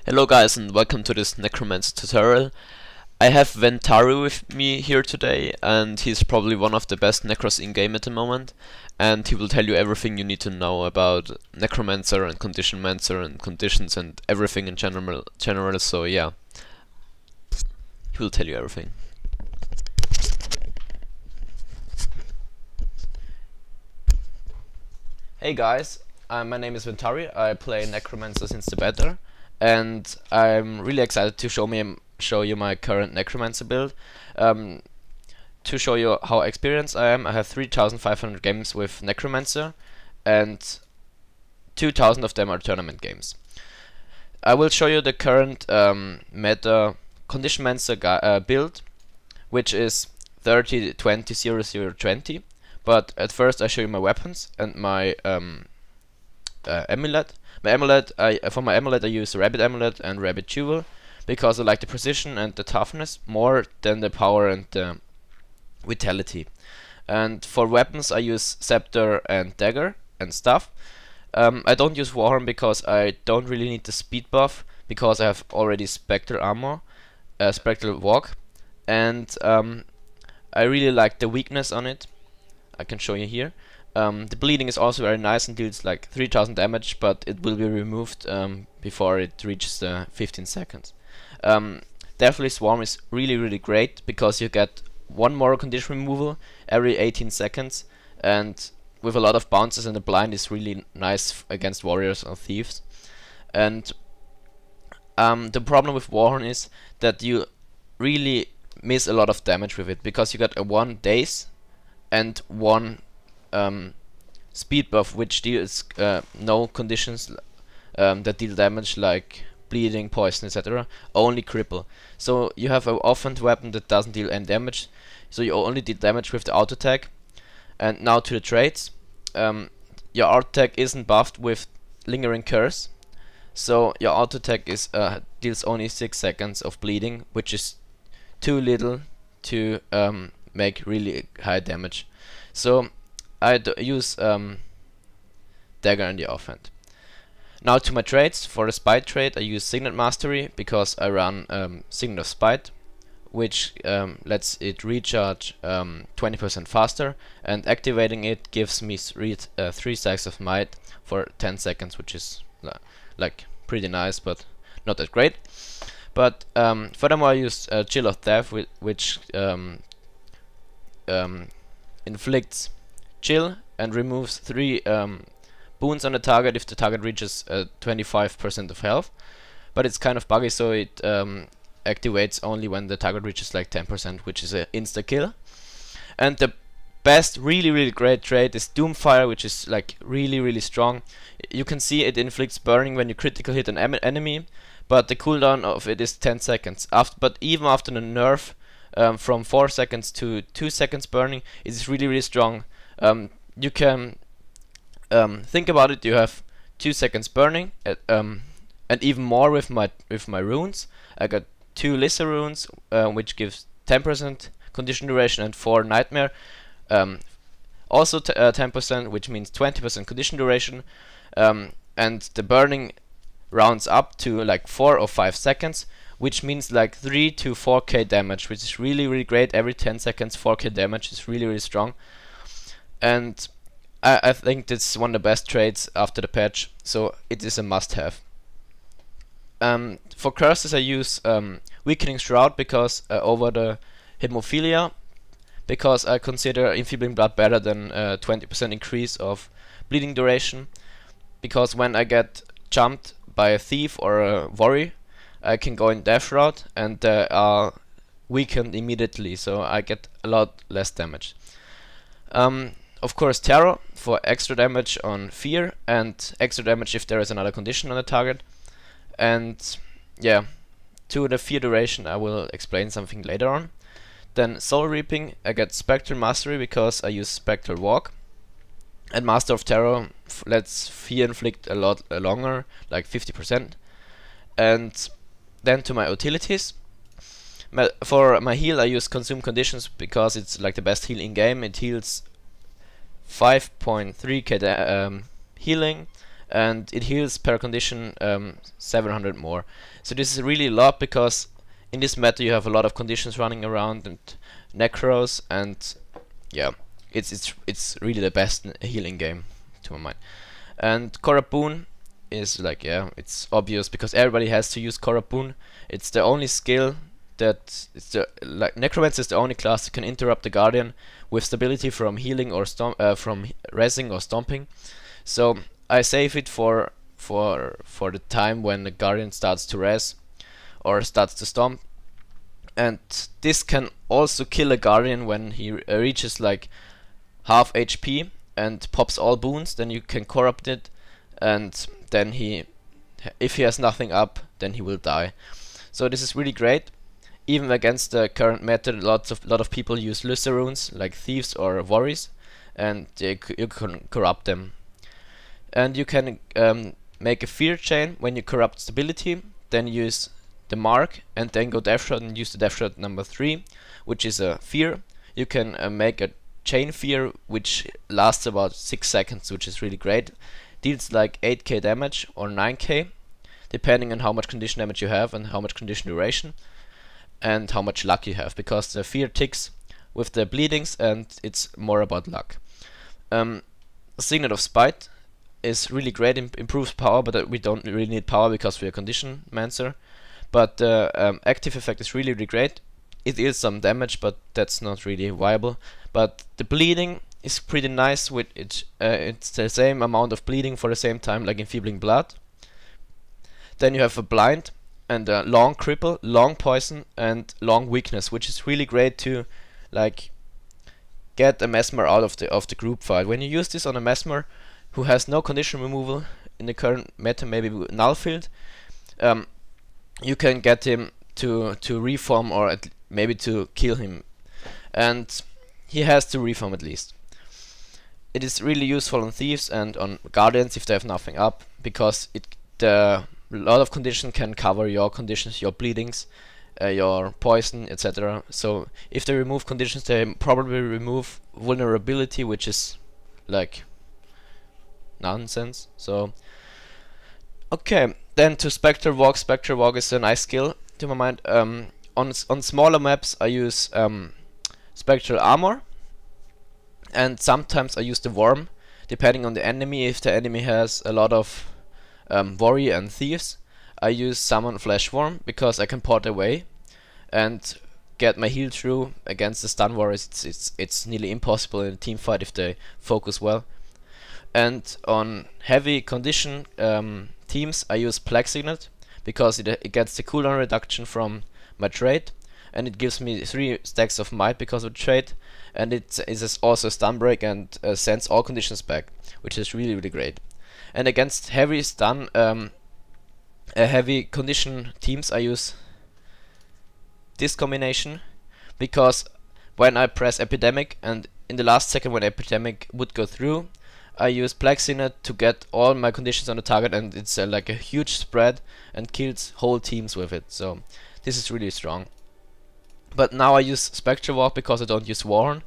Hello guys and welcome to this Necromancer tutorial. I have Ventari with me here today, and he's probably one of the best Necros in-game at the moment, and he will tell you everything you need to know about Necromancer and Conditionmancer and conditions and everything in general, so yeah. He will tell you everything. Hey guys, my name is Ventari. I play Necromancer since the beta, and I'm really excited to show you my current Necromancer build. To show you how experienced I am, I have 3,500 games with Necromancer, and 2,000 of them are tournament games. I will show you the current meta Conditionmancer build, which is 30-20-0-0-20. But at first I show you my weapons and my amulet. For my amulet I use Rabbit Amulet and Rabbit Jewel because I like the precision and the toughness more than the power and the vitality. And for weapons I use Scepter and Dagger and stuff. I don't use Warhorn because I don't really need the speed buff because I have already Spectral Armor, Spectral Walk, and I really like the weakness on it. I can show you here. The bleeding is also very nice and deals like 3000 damage, but it will be removed before it reaches the 15 seconds. Definitely Swarm is really great because you get one more condition removal every 18 seconds, and with a lot of bounces, and the blind is really nice against warriors or thieves. And the problem with Warhorn is that you really miss a lot of damage with it because you got a 1 daze and 1 speed buff, which deals no conditions that deal damage like bleeding, poison, etc. Only cripple. So you have an offhand weapon that doesn't deal any damage, so you only deal damage with the auto attack. And now to the traits. Your auto attack isn't buffed with Lingering Curse, so your auto attack is deals only 6 seconds of bleeding, which is too little to make really high damage. So I use Dagger in the offhand. Now to my traits. For the Spite trait I use Signet Mastery because I run Signet of Spite, which lets it recharge 20% faster, and activating it gives me 3 stacks of might for 10 seconds, which is like pretty nice but not that great. But furthermore I use Chill of Death, which inflicts chill and removes 3 boons on the target if the target reaches 25% of health. But it's kind of buggy, so it activates only when the target reaches like 10%, which is an insta kill. And the best, really great trait is Doomfire, which is like really strong. You can see it inflicts burning when you critical hit an enemy, but the cooldown of it is 10 seconds. But even after the nerf, from 4 seconds to 2 seconds burning, it is really strong. You can think about it. You have 2 seconds burning, and even more with my runes. I got 2 Lissa runes, which gives 10% condition duration, and 4 Nightmare, also 10%, which means 20% condition duration. And the burning rounds up to like 4 or 5 seconds, which means like 3 to 4k damage, which is really great. Every 10 seconds 4k damage is really strong, and I think this is one of the best traits after the patch, so it is a must-have. For curses I use Weakening Shroud because over the Hemophilia, because I consider Enfeebling Blood better than 20% increase of bleeding duration, because when I get jumped by a thief or a warrior, I can go in Death Shroud and they are weakened immediately, so I get a lot less damage. Of course Terror for extra damage on fear and extra damage if there is another condition on the target. And yeah, to the fear duration I will explain something later on. Then Soul Reaping, I get Spectral Mastery because I use Spectral Walk. And Master of Terror lets fear inflict a lot longer, like 50%. And then to my utilities. For my heal I use Consume Conditions because it's like the best heal in game. It heals 5.3k healing and it heals per condition 700 more. So this is really a lot, because in this meta you have a lot of conditions running around and necros, and yeah, it's really the best healing game to my mind. And Corruption is like, yeah, it's obvious because everybody has to use Corruption. It's the only skill that it's the like Necromancer is the only class that can interrupt the Guardian with stability from healing or from rezzing or stomping. So I save it for the time when the Guardian starts to res or starts to stomp. And this can also kill a Guardian when he reaches like half HP and pops all boons. Then you can corrupt it, and then if he has nothing up, then he will die. So this is really great. Even against the current meta, lot of people use Lucerunes like thieves or warriors, and you can corrupt them. And you can make a fear chain when you corrupt stability, then use the mark, and then go death shot and use the death shot number 3, which is a fear. You can make a chain fear which lasts about 6 seconds, which is really great. Deals like 8k damage or 9k, depending on how much condition damage you have and how much condition duration and how much luck you have, because the fear ticks with the bleedings and it's more about luck. Signet of Spite is really great, improves power, but we don't really need power because we are Conditionmancer. But the active effect is really, really great. It deals some damage, but that's not really viable. But the bleeding is pretty nice with it. It's the same amount of bleeding for the same time, like Enfeebling Blood. Then you have a blind and a long cripple, long poison, and long weakness, which is really great to like get a mesmer out of the group fight. When you use this on a mesmer who has no condition removal in the current meta, maybe null field, you can get him to reform, or maybe to kill him, and he has to reform at least. It is really useful on thieves and on guardians if they have nothing up, because a lot of conditions can cover your conditions, your bleedings, your poison, etc. So if they remove conditions, they probably remove vulnerability, which is like nonsense. So okay, then to Spectre Walk. Spectre Walk is a nice skill to my mind. On smaller maps I use Spectral Armor, and sometimes I use the Worm, depending on the enemy. If the enemy has a lot of warrior and thieves, I use Summon Flesh Worm, because I can port away and get my heal through against the stun warriors. It's nearly impossible in a team fight if they focus well. And on heavy condition teams I use Plague Signet, because it gets the cooldown reduction from my trait, and it gives me 3 stacks of might because of the trait, and it is also stun break and sends all conditions back, which is really, really great. And against heavy stun, heavy condition teams, I use this combination, because when I press Epidemic and in the last second when Epidemic would go through, I use Plague Signet to get all my conditions on the target, and it's like a huge spread and kills whole teams with it. So this is really strong. But now I use Spectre Walk because I don't use Warren.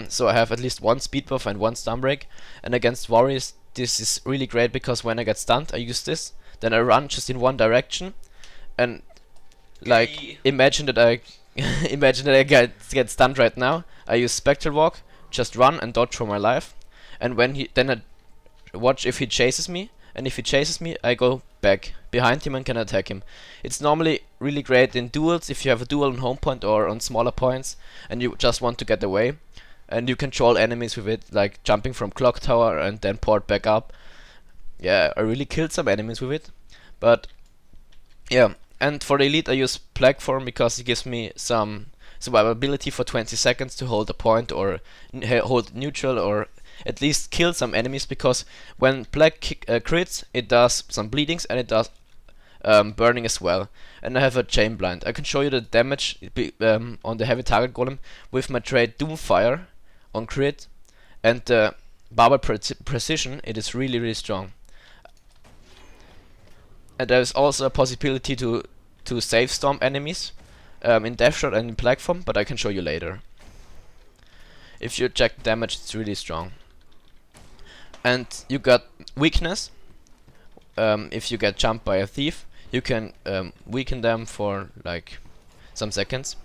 So I have at least 1 speed buff and 1 stun break. And against warriors this is really great, because when I get stunned I use this, then I run just in one direction, and like imagine that I get stunned right now. I use Spectral Walk, just run and dodge for my life, and when I watch if he chases me, and if he chases me I go back behind him and can attack him. It's normally really great in duels, if you have a duel on home point or on smaller points and you just want to get away, and you control enemies with it, like jumping from clock tower and then port back up. Yeah, I really killed some enemies with it. But yeah, and for the elite I use Plague Form, because it gives me some survivability for 20 seconds to hold a point, or hold neutral, or at least kill some enemies, because when Plague crits it does some bleedings and it does burning as well. And I have a Chain Blind. I can show you the damage on the heavy target golem with my trait Doomfire on crit, and Barber Precision. It is really, really strong. And there is also a possibility to save storm enemies in Death Shot and in Plague Form, but I can show you later. If you check damage, it's really strong. And you got weakness, if you get jumped by a thief, you can weaken them for like some seconds,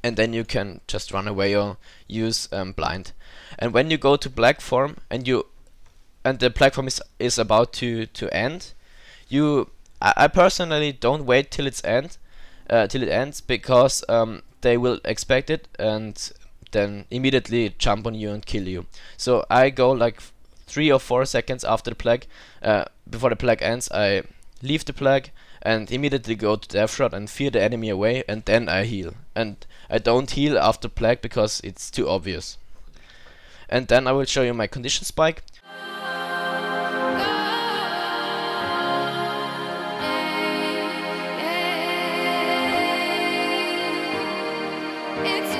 and then you can just run away or use blind. And when you go to black form and the black form is about to end, I personally don't wait till it ends, because they will expect it and then immediately jump on you and kill you. So I go like 3 or 4 seconds after the plague, before the plague ends. I leave the plague and immediately go to death shot and fear the enemy away, and then I heal. And I don't heal after plague because it's too obvious. And then I will show you my condition spike. It's